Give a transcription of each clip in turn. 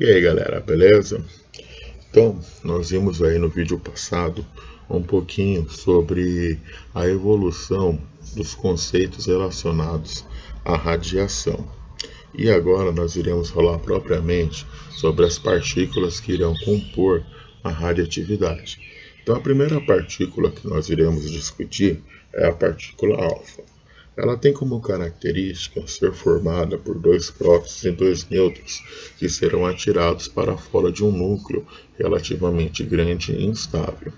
E aí galera, beleza? Então, nós vimos aí no vídeo passado um pouquinho sobre a evolução dos conceitos relacionados à radiação. E agora nós iremos falar propriamente sobre as partículas que irão compor a radioatividade. Então, a primeira partícula que nós iremos discutir é a partícula alfa. Ela tem como característica ser formada por dois prótons e dois nêutrons que serão atirados para fora de um núcleo relativamente grande e instável.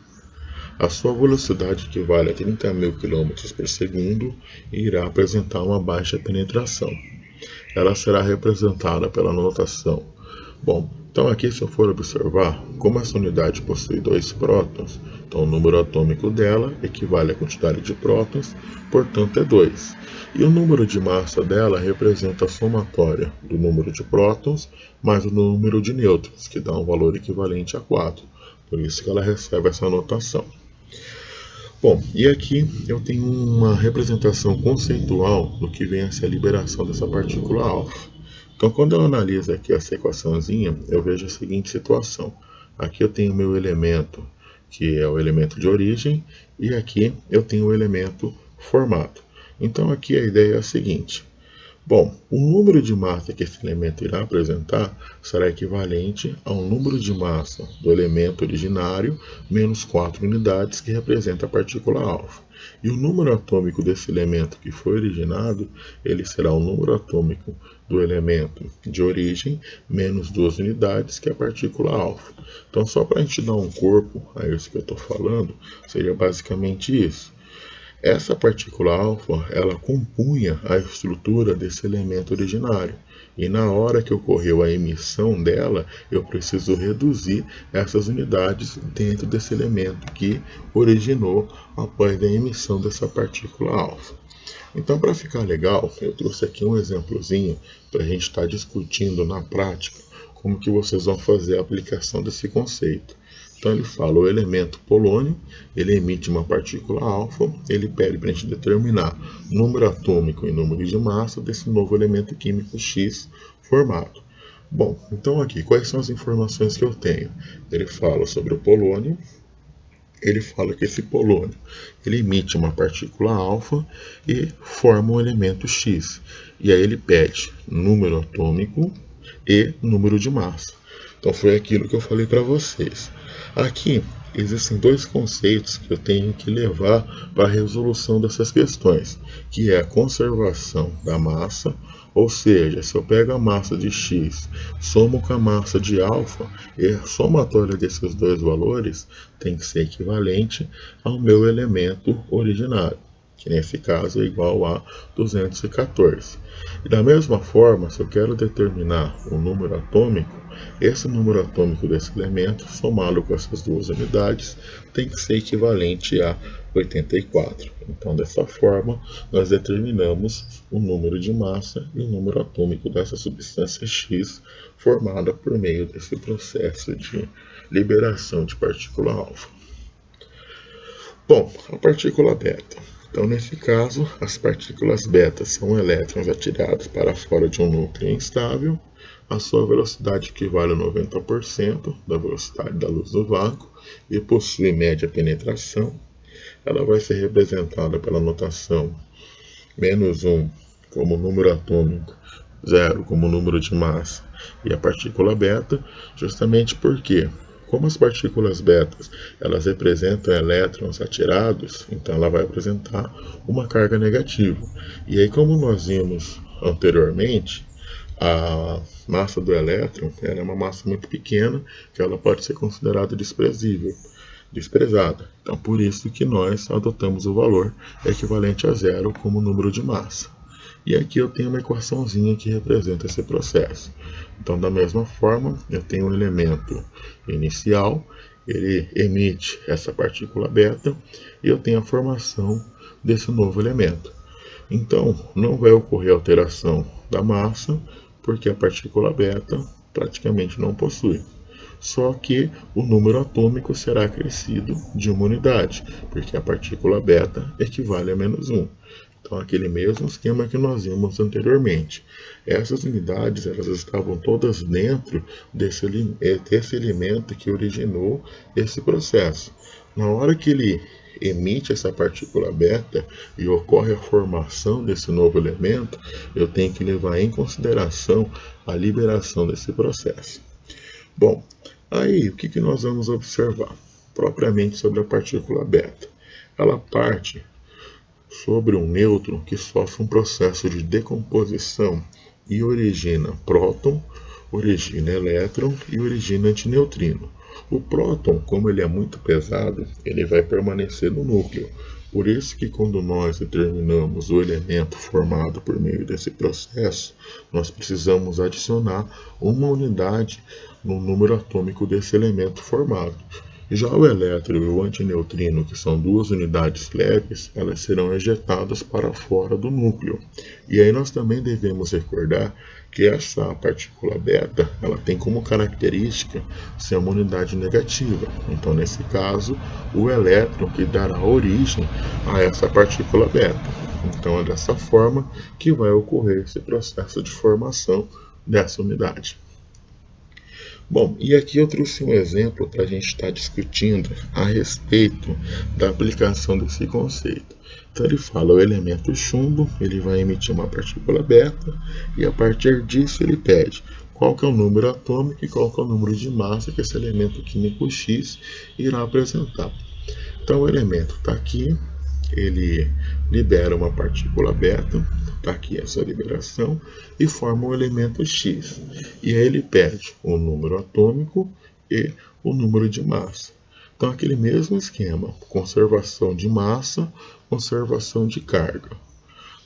A sua velocidade equivale a 30.000 km/s e irá apresentar uma baixa penetração. Ela será representada pela notação. Bom, então aqui se eu for observar, como essa unidade possui dois prótons, então o número atômico dela equivale à quantidade de prótons, portanto é 2. E o número de massa dela representa a somatória do número de prótons mais o número de nêutrons, que dá um valor equivalente a 4. Por isso que ela recebe essa notação. Bom, e aqui eu tenho uma representação conceitual do que vem a ser a liberação dessa partícula alfa. Então, quando eu analiso aqui essa equaçãozinha, eu vejo a seguinte situação. Aqui eu tenho o meu elemento, que é o elemento de origem, e aqui eu tenho o elemento formado. Então, aqui a ideia é a seguinte. Bom, o número de massa que esse elemento irá apresentar será equivalente ao número de massa do elemento originário menos 4 unidades que representa a partícula alfa. E o número atômico desse elemento que foi originado, ele será o número atômico do elemento de origem menos 2 unidades, que é a partícula alfa. Então, só para a gente dar um corpo a isso que eu estou falando, seria basicamente isso. Essa partícula alfa, ela compunha a estrutura desse elemento originário. E na hora que ocorreu a emissão dela, eu preciso reduzir essas unidades dentro desse elemento que originou após a emissão dessa partícula alfa. Então, para ficar legal, eu trouxe aqui um exemplozinho para a gente estar discutindo na prática como que vocês vão fazer a aplicação desse conceito. Então ele fala, o elemento polônio, ele emite uma partícula alfa, ele pede para a gente determinar número atômico e número de massa desse novo elemento químico X formado. Bom, então aqui, quais são as informações que eu tenho? Ele fala sobre o polônio, ele fala que esse polônio ele emite uma partícula alfa e forma um elemento X. E aí ele pede número atômico e número de massa. Então foi aquilo que eu falei para vocês. Aqui existem dois conceitos que eu tenho que levar para a resolução dessas questões, que é a conservação da massa, ou seja, se eu pego a massa de x, somo com a massa de alfa, e a somatória desses dois valores tem que ser equivalente ao meu elemento originário, que nesse caso é igual a 214. E da mesma forma, se eu quero determinar o número atômico, esse número atômico desse elemento, somado com essas duas unidades, tem que ser equivalente a 84. Então, dessa forma, nós determinamos o número de massa e o número atômico dessa substância X formada por meio desse processo de liberação de partícula alfa. Bom, a partícula beta. Então, nesse caso, as partículas beta são elétrons atirados para fora de um núcleo instável. A sua velocidade equivale a 90% da velocidade da luz do vácuo e possui média penetração. Ela vai ser representada pela notação -1 como número atômico, 0 como número de massa e a partícula beta, justamente porque, como as partículas betas elas representam elétrons atirados, então ela vai apresentar uma carga negativa. E aí, como nós vimos anteriormente, a massa do elétron é uma massa muito pequena que ela pode ser considerada desprezada. Então, por isso que nós adotamos o valor equivalente a 0 como número de massa. E aqui eu tenho uma equaçãozinha que representa esse processo. Então, da mesma forma, eu tenho um elemento inicial, ele emite essa partícula beta, e eu tenho a formação desse novo elemento. Então, não vai ocorrer alteração da massa, porque a partícula beta praticamente não possui. Só que o número atômico será acrescido de uma unidade, porque a partícula beta equivale a -1. Então, aquele mesmo esquema que nós vimos anteriormente. Essas unidades elas estavam todas dentro desse elemento que originou esse processo. Na hora que ele emite essa partícula beta e ocorre a formação desse novo elemento, eu tenho que levar em consideração a liberação desse processo. Bom, aí o que nós vamos observar propriamente sobre a partícula beta? Ela parte sobre um nêutron que sofre um processo de decomposição e origina próton, origina elétron e origina antineutrino. O próton, como ele é muito pesado, ele vai permanecer no núcleo. Por isso que quando nós determinamos o elemento formado por meio desse processo, nós precisamos adicionar uma unidade no número atômico desse elemento formado. Já o elétron e o antineutrino, que são duas unidades leves, elas serão ejetadas para fora do núcleo. E aí nós também devemos recordar que essa partícula beta, ela tem como característica ser uma unidade negativa. Então, nesse caso, o elétron que dará origem a essa partícula beta. Então, é dessa forma que vai ocorrer esse processo de formação dessa unidade. Bom, e aqui eu trouxe um exemplo para a gente estar discutindo a respeito da aplicação desse conceito. Então ele fala o elemento chumbo, ele vai emitir uma partícula beta e a partir disso ele pede qual que é o número atômico e qual que é o número de massa que esse elemento químico X irá apresentar. Então o elemento está aqui, ele libera uma partícula beta, está aqui essa liberação, e forma o elemento X. E aí ele pede o número atômico e o número de massa. Então aquele mesmo esquema, conservação de massa, conservação de carga.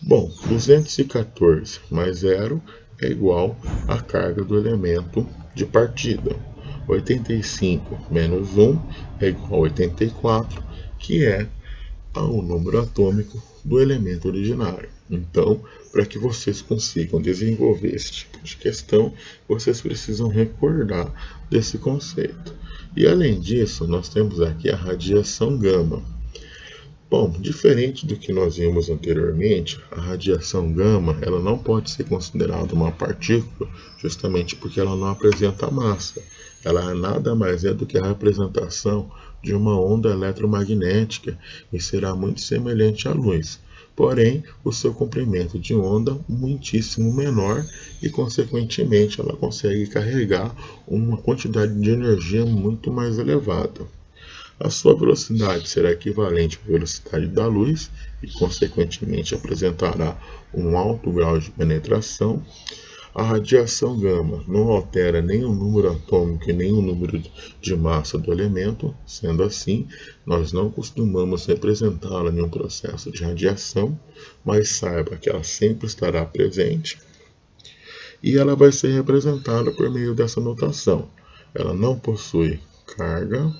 Bom, 214 mais 0 é igual à carga do elemento de partida. 85 menos 1 é igual a 84, que é ao número atômico do elemento originário. Então, para que vocês consigam desenvolver esse tipo de questão, vocês precisam recordar desse conceito. E além disso, nós temos aqui a radiação gama. Bom, diferente do que nós vimos anteriormente, a radiação gama ela não pode ser considerada uma partícula justamente porque ela não apresenta massa. Ela nada mais é do que a representação de uma onda eletromagnética e será muito semelhante à luz. Porém, o seu comprimento de onda muitíssimo menor e, consequentemente, ela consegue carregar uma quantidade de energia muito mais elevada. A sua velocidade será equivalente à velocidade da luz e, consequentemente, apresentará um alto grau de penetração. A radiação gama não altera nem o número atômico e nem o número de massa do elemento, sendo assim, nós não costumamos representá-la em um processo de radiação, mas saiba que ela sempre estará presente e ela vai ser representada por meio dessa notação. Ela não possui carga,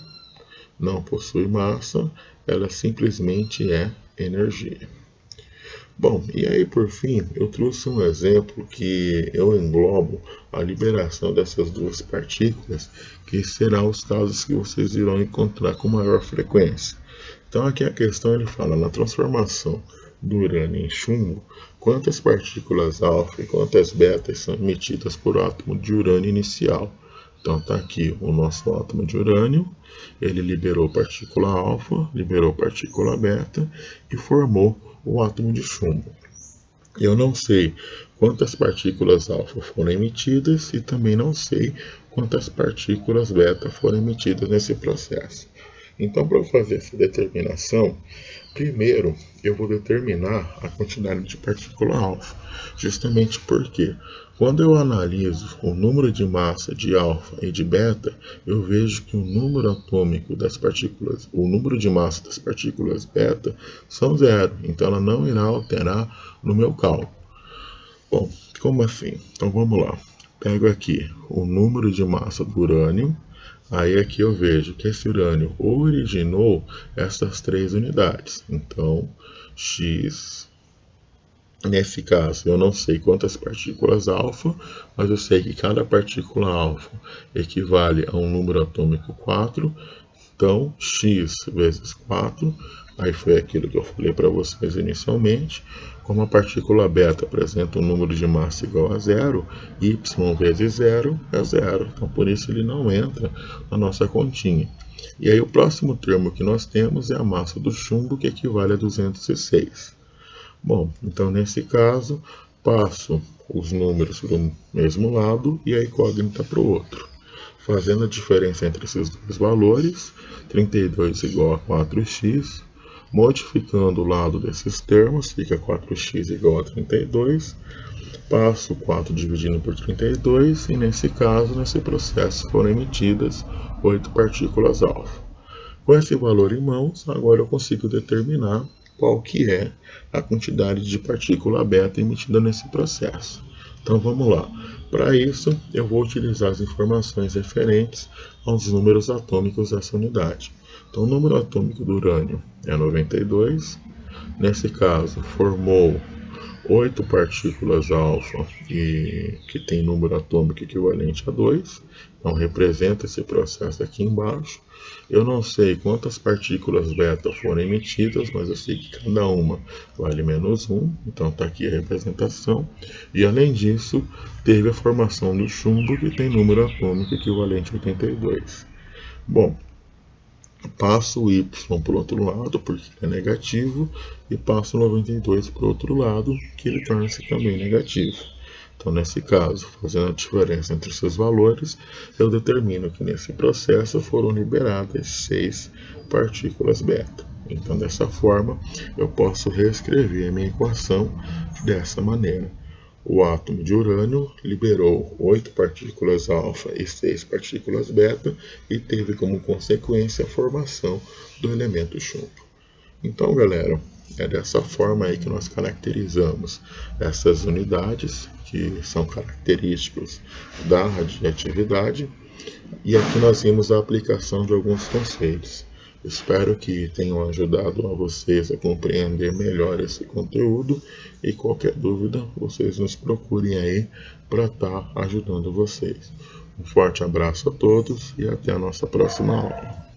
não possui massa, ela simplesmente é energia. Bom, e aí por fim, eu trouxe um exemplo que eu englobo a liberação dessas duas partículas, que serão os casos que vocês irão encontrar com maior frequência. Então aqui a questão ele fala, na transformação do urânio em chumbo, quantas partículas alfa e quantas betas são emitidas por átomo de urânio inicial. Então está aqui o nosso átomo de urânio, ele liberou partícula alfa, liberou partícula beta e formou o átomo de chumbo. Eu não sei quantas partículas alfa foram emitidas e também não sei quantas partículas beta foram emitidas nesse processo. Então, para eu fazer essa determinação, primeiro eu vou determinar a quantidade de partícula alfa, justamente porque quando eu analiso o número de massa de alfa e de beta, eu vejo que o número atômico das partículas, o número de massa das partículas beta são zero, então ela não irá alterar no meu cálculo. Bom, como assim? Então vamos lá. Pego aqui o número de massa do urânio, aí aqui eu vejo que esse urânio originou essas três unidades. Então, X. Nesse caso, eu não sei quantas partículas alfa, mas eu sei que cada partícula alfa equivale a um número atômico 4. Então, X vezes 4 Aí foi aquilo que eu falei para vocês inicialmente. Como a partícula beta apresenta um número de massa igual a zero, y vezes zero é zero. Então por isso ele não entra na nossa continha. E aí o próximo termo que nós temos é a massa do chumbo, que equivale a 206. Bom, então nesse caso, passo os números para o mesmo lado e a incógnita para o outro. Fazendo a diferença entre esses dois valores, 32 igual a 4x, modificando o lado desses termos, fica 4x igual a 32, passo 4 dividindo por 32 e nesse caso, nesse processo, foram emitidas 8 partículas alfa. Com esse valor em mãos, agora eu consigo determinar qual que é a quantidade de partícula beta emitida nesse processo. Então vamos lá. Para isso, eu vou utilizar as informações referentes aos números atômicos dessa unidade. Então o número atômico do urânio é 92. Nesse caso, formou 8 partículas alfa que tem número atômico equivalente a 2. Então representa esse processo aqui embaixo. Eu não sei quantas partículas beta foram emitidas, mas eu sei que cada uma vale menos 1. Então está aqui a representação. E além disso, teve a formação do chumbo, que tem número atômico equivalente a 82. Bom, passo o y para o outro lado, porque é negativo, e passo o 92 para o outro lado, que ele torna-se também negativo. Então, nesse caso, fazendo a diferença entre seus valores, eu determino que nesse processo foram liberadas 6 partículas beta. Então, dessa forma, eu posso reescrever a minha equação dessa maneira. O átomo de urânio liberou 8 partículas alfa e 6 partículas beta e teve como consequência a formação do elemento chumbo. Então, galera, é dessa forma aí que nós caracterizamos essas unidades, que são característicos da radioatividade, e aqui nós vimos a aplicação de alguns conceitos. Espero que tenham ajudado a vocês a compreender melhor esse conteúdo, e qualquer dúvida, vocês nos procurem aí para estar ajudando vocês. Um forte abraço a todos e até a nossa próxima aula.